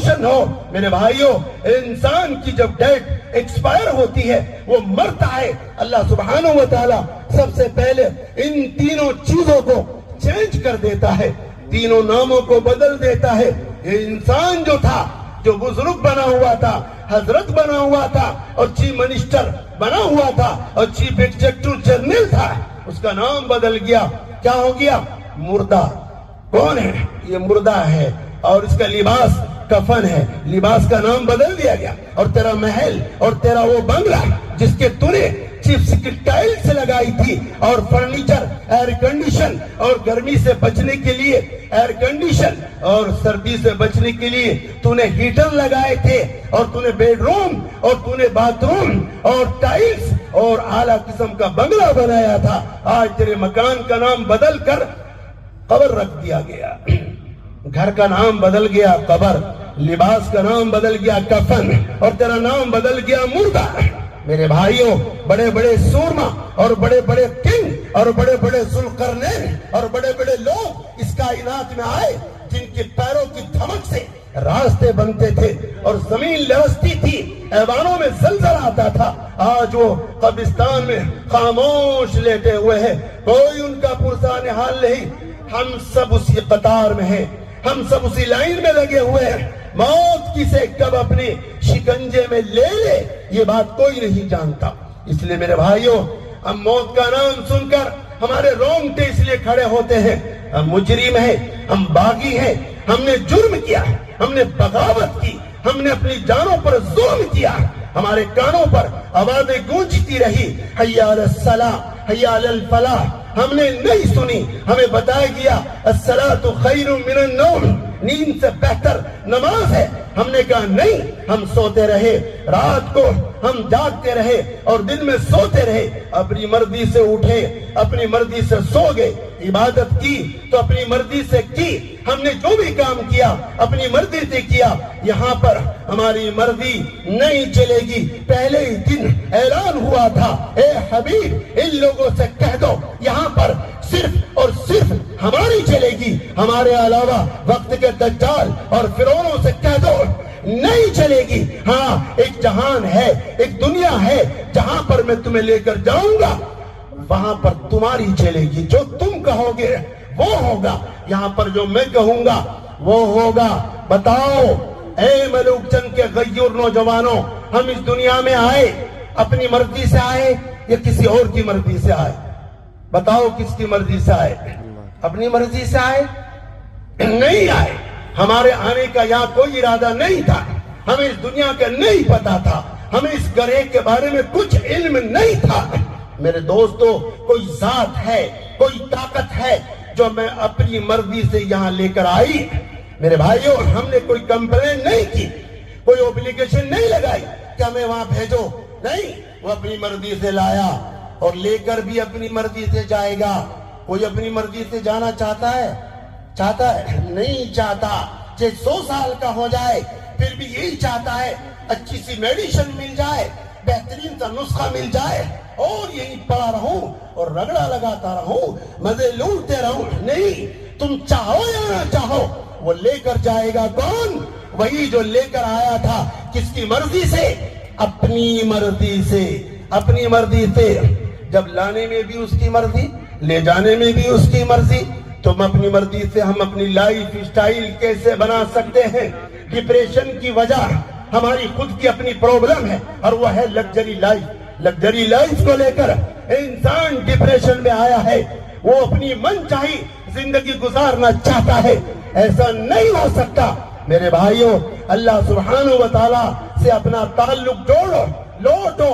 روشن ہو۔ میرے بھائیوں، انسان کی جب ڈیٹ ایکسپائر ہوتی ہے، وہ مرتا ہے، اللہ سبحانہ و تعالی سب سے پہلے ان تینوں چیزوں کو چینج کر دیتا ہے، تینوں ناموں کو بدل دیتا ہے۔ یہ انسان جو تھا، جو بزرگ بنا ہوا تھا، حضرت بنا ہوا تھا، اور چیف منسٹر بنا ہوا تھا، اور چیف ایگزیکٹو جنرل تھا، اس کا نام بدل گیا۔ کیا ہو گیا؟ مردہ۔ کون ہے؟ یہ مردہ ہے، اور اس کا لباس کفن ہے، لباس کا نام بدل دیا گیا۔ اور تیرا محل اور تیرا وہ بنگلہ جس کے تو نے چپس کی ٹائلز لگائی تھی، اور فرنیچر، ایئر کنڈیشن، اور گرمی سے بچنے کے لیے ایئر کنڈیشن، اور سردی سے بچنے کے لیے تو نے ہیٹر لگائے تھے، اور تو نے بیڈ روم، اور تو نے باتھ روم، اور ٹائلز، اور اعلیٰ قسم کا بنگلہ بنایا تھا، آج تیرے مکان کا نام بدل کر قبر رکھ دیا گیا۔ گھر کا نام بدل گیا قبر، لباس کا نام بدل گیا کفن، اور تیرا نام بدل گیا مردہ۔ میرے بھائیوں، بڑے بڑے سورما اور بڑے بڑے کنگ اور بڑے بڑے ذوالقرنین اور بڑے بڑے لوگ اس کائنات میں آئے، جن کے پیروں کی دھمک سے راستے بنتے تھے اور زمین لرزتی تھی، ایوانوں میں زلزلہ آتا تھا۔ آج وہ قبرستان میں خاموش لیٹے ہوئے ہیں، کوئی ان کا پرسان حال نہیں۔ ہم سب اسی قطار میں ہیں، ہم سب اسی لائن میں لگے ہوئے ہیں۔ موت کسے کب اپنے شکنجے میں لے لے، یہ بات کوئی نہیں جانتا۔ اس لیے میرے بھائیوں، ہم موت کا نام سن کر ہمارے رونگٹے اس لیے کھڑے ہوتے ہیں۔ ہم مجرم ہیں، ہم باغی ہیں، ہم نے جرم کیا، ہم نے بغاوت کی، ہم نے اپنی جانوں پر ظلم کیا۔ ہمارے کانوں پر آوازیں گونجتی رہی، حی علی الصلاۃ، حی علی الفلاح، ہم نے نہیں سنی۔ ہمیں بتایا گیا الصلاۃ خیر من النوم، نیند سے بہتر نماز ہے، ہم نے کہا نہیں، ہم سوتے رہے، رات کو ہم جاگتے رہے اور دن میں سوتے رہے، اپنی مرضی سے اٹھے، اپنی مرضی سے سو گئے، عبادت کی تو اپنی مرضی سے کی، ہم نے جو بھی کام کیا اپنی مرضی سے کیا۔ یہاں پر ہماری مرضی نہیں چلے گی۔ پہلے ہی دن اعلان ہوا تھا، اے حبیب ان لوگوں سے کہہ دو یہاں پر صرف اور صرف ہماری چلے گی، ہمارے علاوہ وقت کے دجال اور فرعونوں سے کہہ دو نہیں چلے گی۔ ہاں، ایک جہان ہے، ایک دنیا ہے جہاں پر میں تمہیں لے کر جاؤں گا، وہاں پر تمہاری چلے گی، جو تم کہو گے وہ ہوگا، یہاں پر جو میں کہوں گا وہ ہوگا۔ بتاؤ اے ملوک چند کے غیور نوجوانوں، ہم اس دنیا میں آئے اپنی مرضی سے آئے یا کسی اور کی مرضی سے آئے؟ بتاؤ کس کی مرضی سے آئے؟ اپنی مرضی سے آئے؟ نہیں آئے، ہمارے آنے کا یہاں کوئی ارادہ نہیں تھا، ہمیں اس دنیا کا نہیں پتا تھا، ہمیں اس گھر کے بارے میں کچھ علم نہیں تھا۔ میرے دوستو، کوئی ذات ہے، کوئی طاقت ہے جو میں اپنی مرضی سے یہاں لے کر آئی۔ میرے بھائیوں، ہم نے کوئی کمپلین نہیں کی، کوئی اوبلیگیشن نہیں لگائی کہ ہمیں وہاں بھیجو، نہیں، وہ اپنی مرضی سے لایا اور لے کر بھی اپنی مرضی سے جائے گا۔ کوئی اپنی مرضی سے جانا چاہتا ہے؟ چاہتا ہے؟ نہیں چاہتا۔ چاہے 100 سال کا ہو جائے پھر بھی یہی چاہتا ہے اچھی سی میڈیسن مل جائے، بہترین سا نسخہ مل جائے اور یہی پڑا رہوں اور رگڑا لگاتا رہوں، مزے لوٹتے رہوں۔ نہیں، تم چاہو یا نہ چاہو وہ لے کر جائے گا۔ کون؟ وہی جو لے کر آیا تھا۔ کس کی مرضی سے؟ اپنی مرضی سے، اپنی مرضی سے۔ جب لانے میں بھی اس کی مرضی، لے جانے میں بھی اس کی مرضی، تم اپنی مرضی سے ہم اپنی لائف سٹائل کیسے بنا سکتے ہیں؟ ڈپریشن کی وجہ ہماری خود کی اپنی پرابلم ہے، اور وہ ہے لگژری لائف۔ لگژری لائف کو لے کر انسان ڈپریشن میں آیا ہے، وہ اپنی من چاہی زندگی گزارنا چاہتا ہے۔ ایسا نہیں ہو سکتا۔ میرے بھائیوں، اللہ سبحانہ و تعالی سے اپنا تعلق جوڑو، لوٹو،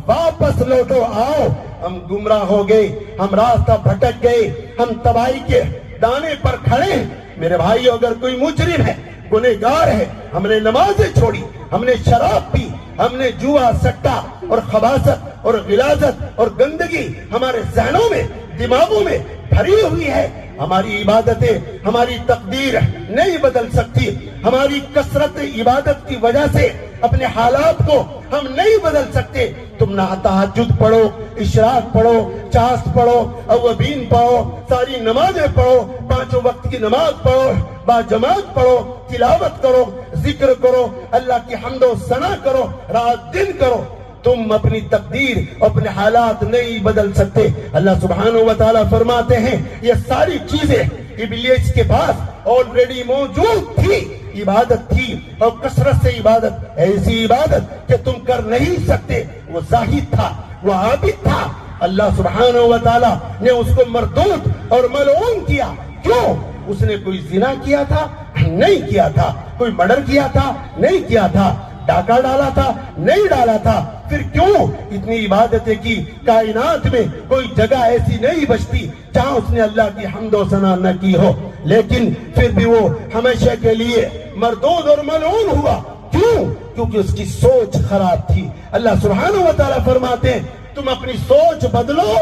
واپس لوٹو۔ آؤ، ہم گمراہ ہو گئے، ہم راستہ بھٹک گئے، ہم تباہی کے دانے پر کھڑے ہیں۔ میرے بھائیوں، اگر کوئی مجرم ہے، گنہگار ہے، ہم نے نمازیں چھوڑی، ہم نے شراب پی، ہم نے جوا، سٹا اور خباثت اور غلاظت اور گندگی ہمارے ذہنوں میں، دماغوں میں بھری ہوئی ہے، ہماری عبادتیں، ہماری تقدیر نہیں بدل سکتی۔ ہماری کثرت عبادت کی وجہ سے اپنے حالات کو ہم نہیں بدل سکتے۔ تم نہ تہجد پڑھو، اشراق پڑھو، چاشت پڑھو، اوابین پڑھو، ساری نمازیں پڑھو، 5 وقت کی نماز پڑھو، با جماعت پڑھو، تلاوت کرو، ذکر کرو، اللہ کی حمد و ثنا کرو، رات دن کرو، تم اپنی تقدیر اپنے حالات نہیں بدل سکتے۔ اللہ سبحانہ و تعالیٰ فرماتے ہیں یہ ساری چیزیں ابلیس کے پاس آلریڈی موجود تھی، عبادت تھی اور کثرت سے عبادت، ایسی عبادت کہ تم کر نہیں سکتے۔ وہ زاہد تھا، وہ عابد تھا، اللہ سبحانہ و تعالیٰ نے اس کو مردود اور ملعون کیا۔ کیوں؟ اس نے کوئی زنا کیا تھا؟ نہیں کیا تھا۔ کوئی مرڈر کیا تھا؟ نہیں کیا تھا۔ ڈاکہ ڈالا تھا؟ نہیں ڈالا تھا۔ پھر کیوں اتنی عبادتیں کی؟ کائنات میں کوئی جگہ ایسی نہیں بچتی جہاں اس نے اللہ کی حمد و ثنا نہ کی ہو، لیکن پھر بھی وہ ہمیشہ کے لیے مردود اور ملعون ہوا۔ کیوں؟ کیونکہ اس کی سوچ خراب تھی۔ اللہ سبحانہ و تعالیٰ فرماتے ہیں تم اپنی سوچ بدلو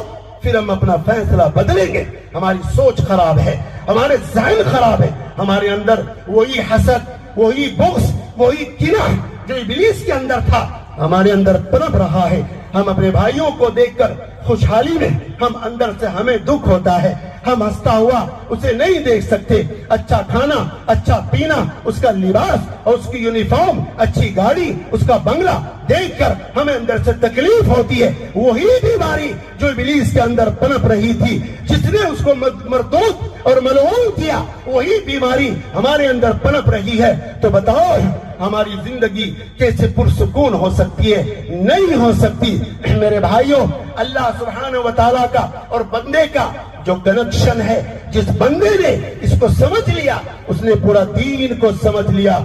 پھر ہم اپنا فیصلہ بدلیں گے۔ ہماری سوچ خراب ہے، ہمارے ذہن خراب ہے، ہمارے اندر وہی حسد، وہی بغض، وہی کینہ جو ابلیس کے اندر تھا ہمارے اندر پنپ رہا ہے۔ ہم اپنے بھائیوں کو دیکھ کر خوشحالی میں ہم اندر سے ہمیں دکھ ہوتا ہے، ہم ہنستا ہوا اسے نہیں دیکھ سکتے۔ اچھا کھانا، اچھا پینا، اس کا لباس اور اس کی یونیفارم، اچھی گاڑی، اس کا بنگلہ دیکھ کر ہمیں اندر سے تکلیف ہوتی ہے۔ وہی بیماری جو ابلیس کے اندر پنپ رہی تھی، جس نے اس کو مردود اور ملعون کیا، وہی بیماری ہمارے اندر پنپ رہی ہے۔ تو بتاؤ ہماری زندگی کیسے پرسکون ہو سکتی ہے؟ نہیں ہو سکتی۔ میرے بھائیوں، اللہ سبحانہ و تعالیٰ کا اور بندے کا جو کنیکشن ہے، جس بندے نے اس کو سمجھ لیا اس نے پورا دین کو سمجھ لیا۔